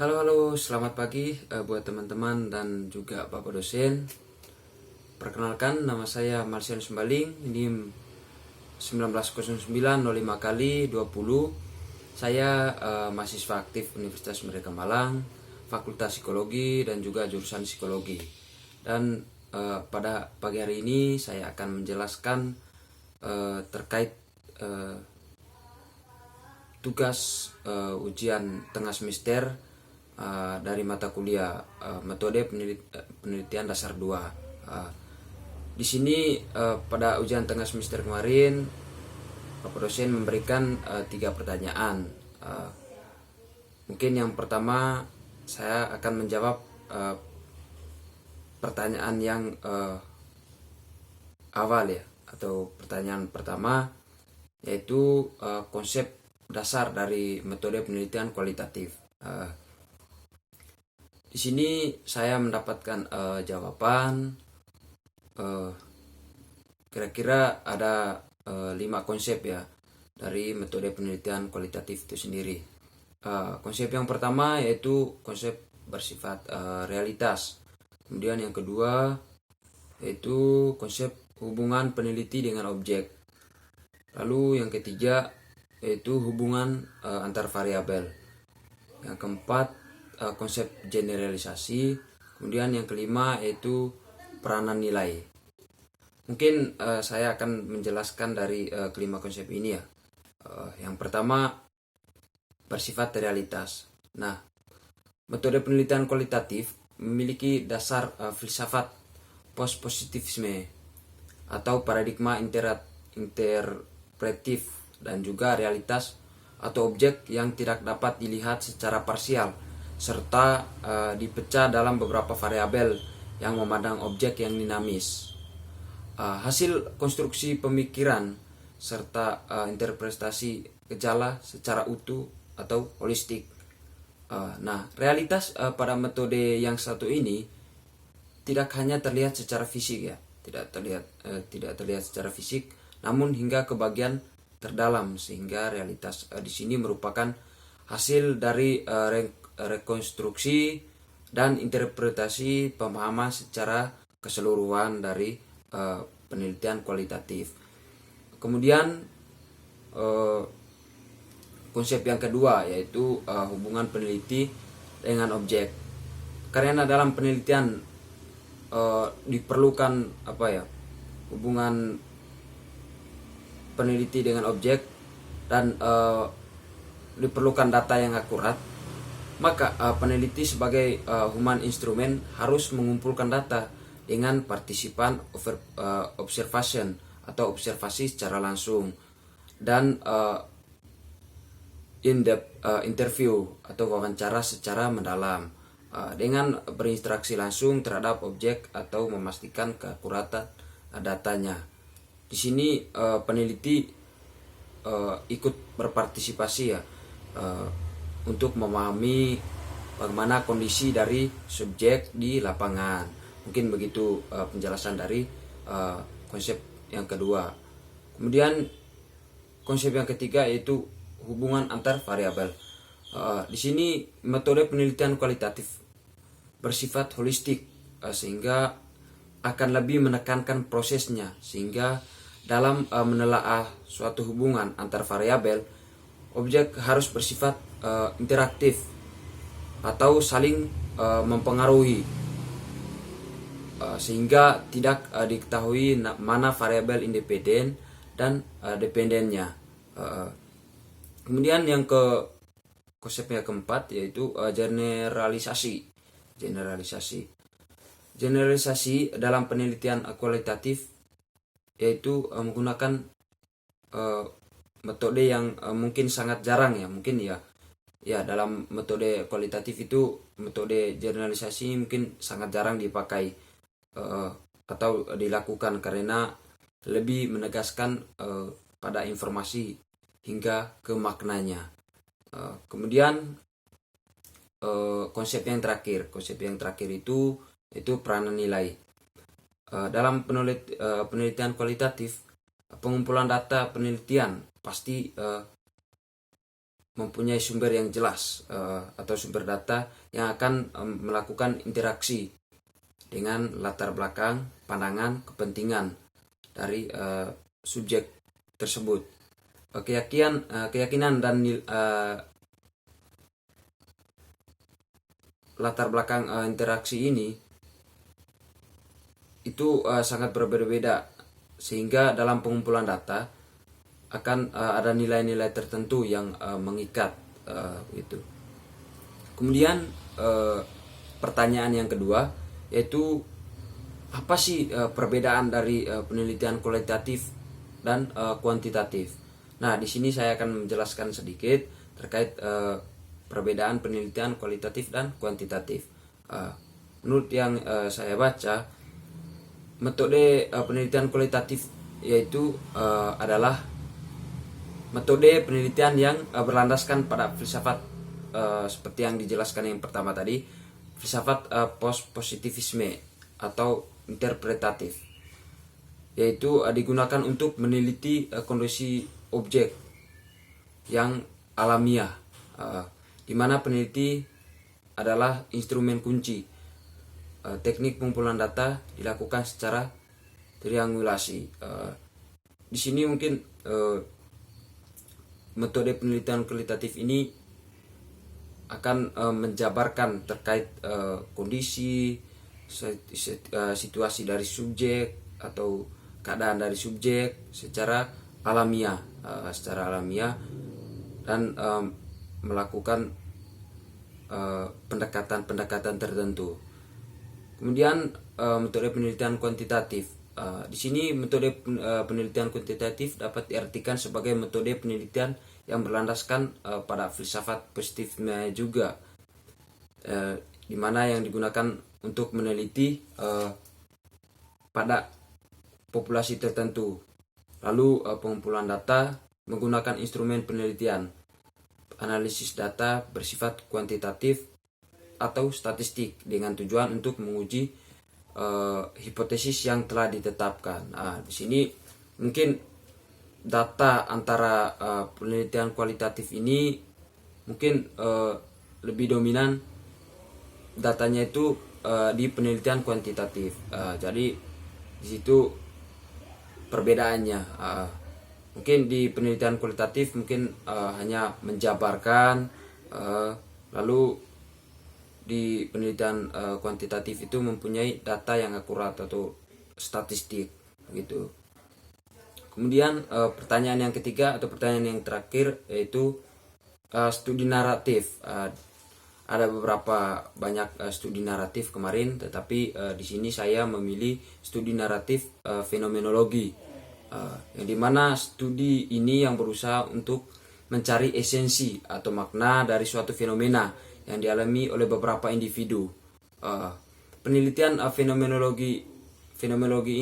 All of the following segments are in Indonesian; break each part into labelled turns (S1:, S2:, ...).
S1: Halo, selamat pagi buat teman-teman dan juga Bapak dosen. Perkenalkan, nama saya Marsian Sembaling, NIM 190905 kali 20. Saya mahasiswa aktif Universitas Merdeka Malang, Fakultas Psikologi dan juga jurusan Psikologi. Dan pada pagi hari ini saya akan menjelaskan terkait tugas ujian tengah semester dari mata kuliah metode penelitian dasar 2. Di sini pada ujian tengah semester kemarin Bapak dosen memberikan 3 pertanyaan. Mungkin yang pertama saya akan menjawab pertanyaan yang awal ya, atau pertanyaan pertama, yaitu konsep dasar dari metode penelitian kualitatif. Di sini saya mendapatkan jawaban kira-kira ada 5 konsep ya dari metode penelitian kualitatif itu sendiri. Konsep yang pertama yaitu konsep bersifat realitas. Kemudian yang kedua yaitu konsep hubungan peneliti dengan objek. Lalu yang ketiga yaitu hubungan antar variabel. Yang keempat konsep generalisasi. Kemudian yang kelima yaitu peranan nilai. Mungkin saya akan menjelaskan dari kelima konsep ini ya. Yang pertama bersifat realitas. Nah, metode penelitian kualitatif memiliki dasar filsafat post-positivisme atau paradigma interpretif dan juga realitas atau objek yang tidak dapat dilihat secara parsial serta dipecah dalam beberapa variabel yang memandang objek yang dinamis. Hasil konstruksi pemikiran serta interpretasi gejala secara utuh atau holistik. Nah, realitas pada metode yang satu ini tidak hanya terlihat secara fisik ya, tidak terlihat secara fisik, namun hingga ke bagian terdalam, sehingga realitas di sini merupakan hasil dari rekonstruksi dan interpretasi pemahaman secara keseluruhan dari penelitian kualitatif. Kemudian konsep yang kedua yaitu hubungan peneliti dengan objek. Karena dalam penelitian diperlukan hubungan peneliti dengan objek dan diperlukan data yang akurat, maka peneliti sebagai human instrument harus mengumpulkan data dengan partisipan observation atau observasi secara langsung dan in-depth interview atau wawancara secara mendalam dengan berinteraksi langsung terhadap objek atau memastikan keakuratan datanya. Di sini peneliti ikut berpartisipasi ya untuk memahami bagaimana kondisi dari subjek di lapangan. Mungkin begitu penjelasan dari konsep yang kedua. Kemudian konsep yang ketiga yaitu hubungan antar variabel. Di sini metode penelitian kualitatif bersifat holistik sehingga akan lebih menekankan prosesnya, sehingga dalam menelaah suatu hubungan antar variabel, objek harus bersifat interaktif atau saling mempengaruhi sehingga tidak diketahui mana variabel independen dan dependennya. Kemudian yang konsepnya keempat yaitu generalisasi. Generalisasi dalam penelitian kualitatif yaitu menggunakan metode yang mungkin sangat jarang ya, mungkin ya dalam metode kualitatif itu metode generalisasi mungkin sangat jarang dipakai atau dilakukan karena lebih menegaskan pada informasi hingga ke maknanya. Kemudian konsep yang terakhir itu peranan nilai. Dalam penelitian kualitatif, pengumpulan data penelitian pasti mempunyai sumber yang jelas atau sumber data yang akan melakukan interaksi dengan latar belakang, pandangan, kepentingan dari subjek tersebut. Keyakinan dan latar belakang interaksi ini itu sangat berbeda-beda, sehingga dalam pengumpulan data akan ada nilai-nilai tertentu yang mengikat itu. Kemudian pertanyaan yang kedua yaitu apa sih perbedaan dari penelitian kualitatif dan kuantitatif. Nah, di sini saya akan menjelaskan sedikit terkait perbedaan penelitian kualitatif dan kuantitatif. Menurut yang saya baca, metode penelitian kualitatif yaitu adalah metode penelitian yang berlandaskan pada filsafat seperti yang dijelaskan yang pertama tadi, filsafat post-positivisme atau interpretatif, yaitu digunakan untuk meneliti kondisi objek yang alamiah, di mana peneliti adalah instrumen kunci. Teknik pengumpulan data dilakukan secara triangulasi. Di sini mungkin metode penelitian kualitatif ini akan menjabarkan terkait kondisi, situasi dari subjek atau keadaan dari subjek secara alamiah, dan melakukan pendekatan-pendekatan tertentu. Kemudian metode penelitian kuantitatif. Di sini metode penelitian kuantitatif dapat diartikan sebagai metode penelitian yang berlandaskan pada filsafat positifisme juga, di mana yang digunakan untuk meneliti pada populasi tertentu. Lalu pengumpulan data menggunakan instrumen penelitian. Analisis data bersifat kuantitatif atau statistik dengan tujuan untuk menguji hipotesis yang telah ditetapkan. Di sini mungkin data antara penelitian kualitatif ini mungkin lebih dominan datanya itu di penelitian kuantitatif. Jadi di situ perbedaannya. Mungkin di penelitian kualitatif mungkin hanya menjabarkan, lalu di penelitian kuantitatif itu mempunyai data yang akurat atau statistik gitu. Kemudian pertanyaan yang ketiga atau pertanyaan yang terakhir yaitu studi naratif. Ada beberapa banyak studi naratif kemarin, tetapi di sini saya memilih studi naratif fenomenologi, yang dimana studi ini yang berusaha untuk mencari esensi atau makna dari suatu fenomena yang dialami oleh beberapa individu. Penelitian fenomenologi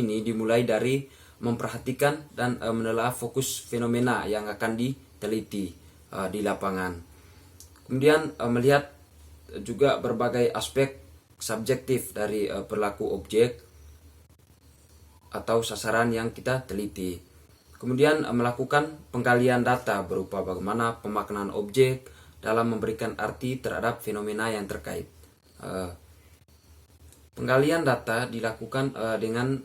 S1: ini dimulai dari memperhatikan dan menelaah fokus fenomena yang akan diteliti di lapangan. Kemudian melihat juga berbagai aspek subjektif dari perilaku objek atau sasaran yang kita teliti. Kemudian melakukan penggalian data berupa bagaimana pemaknaan objek dalam memberikan arti terhadap fenomena yang terkait. Penggalian data dilakukan dengan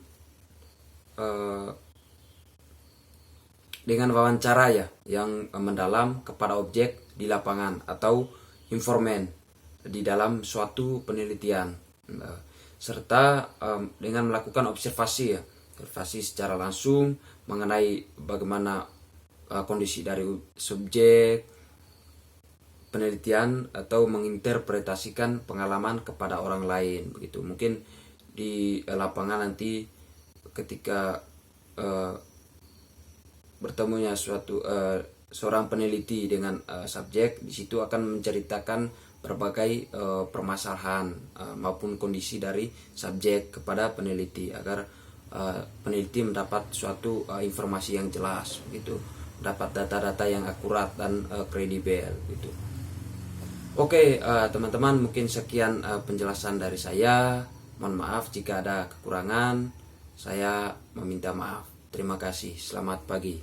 S1: wawancara yang mendalam kepada objek di lapangan atau informan di dalam suatu penelitian, serta dengan melakukan observasi secara langsung mengenai bagaimana kondisi dari subjek penelitian atau menginterpretasikan pengalaman kepada orang lain begitu. Mungkin di lapangan nanti ketika bertemunya seorang peneliti dengan subjek, di situ akan menceritakan berbagai permasalahan maupun kondisi dari subjek kepada peneliti agar peneliti mendapat suatu informasi yang jelas begitu, mendapat data-data yang akurat dan kredibel gitu. Oke, teman-teman, mungkin sekian penjelasan dari saya. Mohon maaf jika ada kekurangan. Saya meminta maaf. Terima kasih. Selamat pagi.